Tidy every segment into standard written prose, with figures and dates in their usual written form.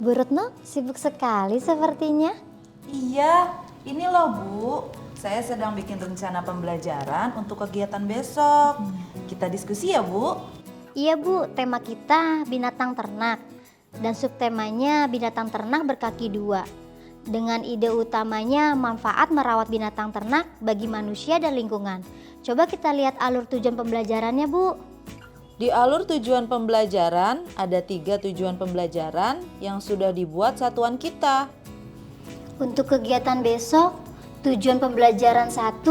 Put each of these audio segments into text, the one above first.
Bu Retno sibuk sekali sepertinya. Iya, ini loh Bu, saya sedang bikin rencana pembelajaran untuk kegiatan besok. Kita diskusi ya Bu. Iya Bu, tema kita binatang ternak dan subtemanya binatang ternak berkaki dua. Dengan ide utamanya manfaat merawat binatang ternak bagi manusia dan lingkungan. Coba kita lihat alur tujuan pembelajarannya Bu. Di alur tujuan pembelajaran ada 3 tujuan pembelajaran yang sudah dibuat satuan kita. Untuk kegiatan besok, tujuan pembelajaran 1,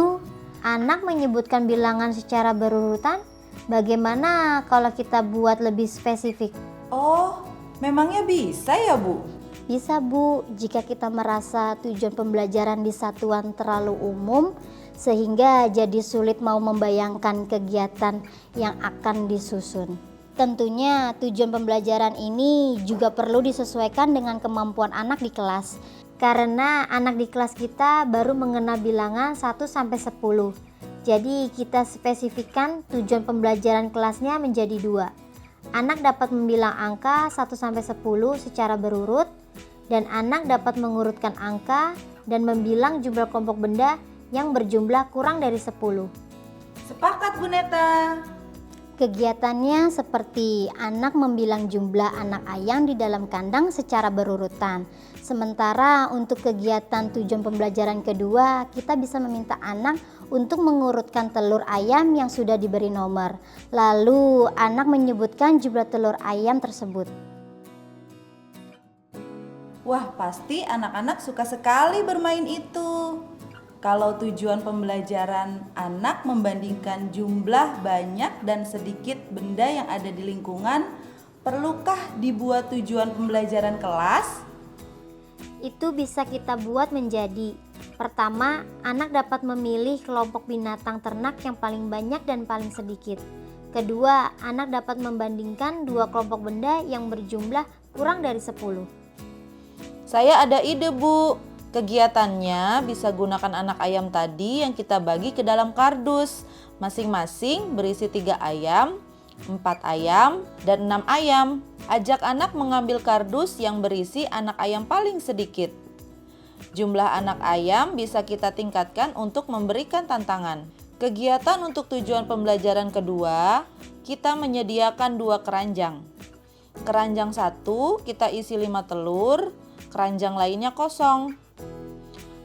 anak menyebutkan bilangan secara berurutan. Bagaimana kalau kita buat lebih spesifik? Oh, memangnya bisa ya Bu? Bisa Bu, jika kita merasa tujuan pembelajaran di satuan terlalu umum sehingga jadi sulit mau membayangkan kegiatan yang akan disusun. Tentunya tujuan pembelajaran ini juga perlu disesuaikan dengan kemampuan anak di kelas. Karena anak di kelas kita baru mengenal bilangan 1 sampai 10. Jadi kita spesifikkan tujuan pembelajaran kelasnya menjadi 2. Anak dapat membilang angka 1 sampai 10 secara berurut dan anak dapat mengurutkan angka dan membilang jumlah kelompok benda yang berjumlah kurang dari 10. Sepakat Bu Neta. Kegiatannya seperti anak membilang jumlah anak ayam di dalam kandang secara berurutan. Sementara untuk kegiatan tujuan pembelajaran kedua, kita bisa meminta anak untuk mengurutkan telur ayam yang sudah diberi nomor. Lalu anak menyebutkan jumlah telur ayam tersebut. Wah, pasti anak-anak suka sekali bermain itu. Kalau tujuan pembelajaran anak membandingkan jumlah banyak dan sedikit benda yang ada di lingkungan, perlukah dibuat tujuan pembelajaran kelas? Itu bisa kita buat menjadi: pertama, anak dapat memilih kelompok binatang ternak yang paling banyak dan paling sedikit. Kedua, anak dapat membandingkan 2 kelompok benda yang berjumlah kurang dari 10. Saya ada ide Bu. Kegiatannya bisa gunakan anak ayam tadi yang kita bagi ke dalam kardus. Masing-masing berisi 3 ayam, 4 ayam, dan 6 ayam. Ajak anak mengambil kardus yang berisi anak ayam paling sedikit. Jumlah anak ayam bisa kita tingkatkan untuk memberikan tantangan. Kegiatan untuk tujuan pembelajaran kedua, kita menyediakan 2 keranjang. Keranjang 1 kita isi 5 telur, keranjang lainnya kosong.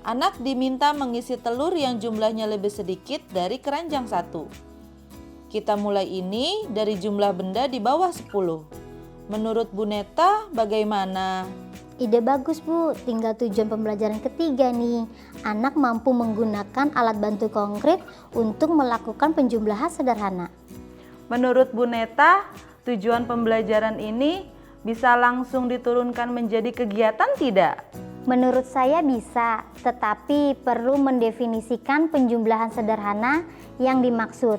Anak diminta mengisi telur yang jumlahnya lebih sedikit dari keranjang 1. Kita mulai ini dari jumlah benda di bawah 10. Menurut Bu Neta bagaimana? Ide bagus Bu, tinggal tujuan pembelajaran ketiga nih. Anak mampu menggunakan alat bantu konkret untuk melakukan penjumlahan sederhana. Menurut Bu Neta, tujuan pembelajaran ini bisa langsung diturunkan menjadi kegiatan tidak? Menurut saya bisa, tetapi perlu mendefinisikan penjumlahan sederhana yang dimaksud.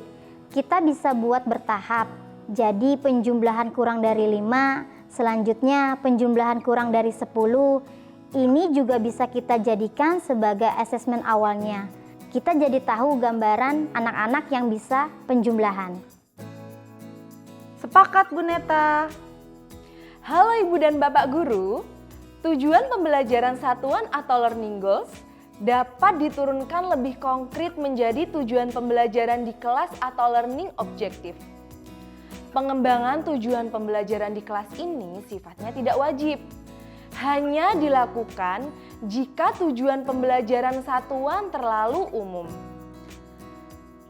Kita bisa buat bertahap, jadi penjumlahan kurang dari 5, selanjutnya penjumlahan kurang dari 10. Ini juga bisa kita jadikan sebagai asesmen awalnya. Kita jadi tahu gambaran anak-anak yang bisa penjumlahan. Sepakat Bu Neta. Halo Ibu dan Bapak Guru, tujuan pembelajaran satuan atau learning goals dapat diturunkan lebih konkret menjadi tujuan pembelajaran di kelas atau learning objective. Pengembangan tujuan pembelajaran di kelas ini sifatnya tidak wajib, hanya dilakukan jika tujuan pembelajaran satuan terlalu umum.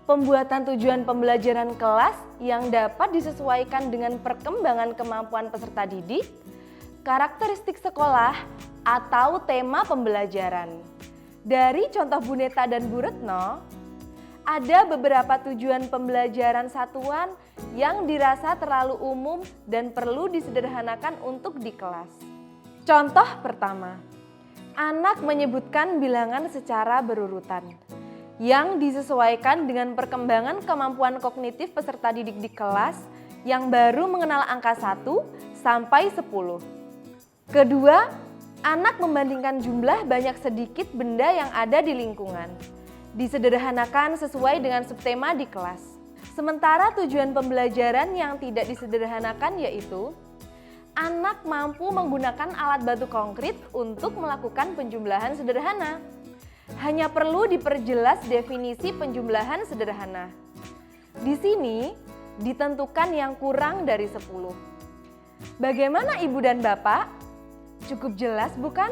Pembuatan tujuan pembelajaran kelas yang dapat disesuaikan dengan perkembangan kemampuan peserta didik, karakteristik sekolah, atau tema pembelajaran. Dari contoh Bu Neta dan Bu Retno, ada beberapa tujuan pembelajaran satuan yang dirasa terlalu umum dan perlu disederhanakan untuk di kelas. Contoh pertama, anak menyebutkan bilangan secara berurutan yang disesuaikan dengan perkembangan kemampuan kognitif peserta didik di kelas yang baru mengenal angka 1 sampai 10. Kedua, anak membandingkan jumlah banyak sedikit benda yang ada di lingkungan. Disederhanakan sesuai dengan subtema di kelas. Sementara tujuan pembelajaran yang tidak disederhanakan yaitu anak mampu menggunakan alat batu konkrit untuk melakukan penjumlahan sederhana. Hanya perlu diperjelas definisi penjumlahan sederhana. Di sini ditentukan yang kurang dari 10. Bagaimana Ibu dan Bapak? Cukup jelas bukan?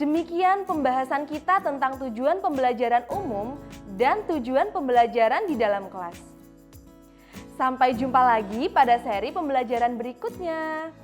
Demikian pembahasan kita tentang tujuan pembelajaran umum dan tujuan pembelajaran di dalam kelas. Sampai jumpa lagi pada seri pembelajaran berikutnya.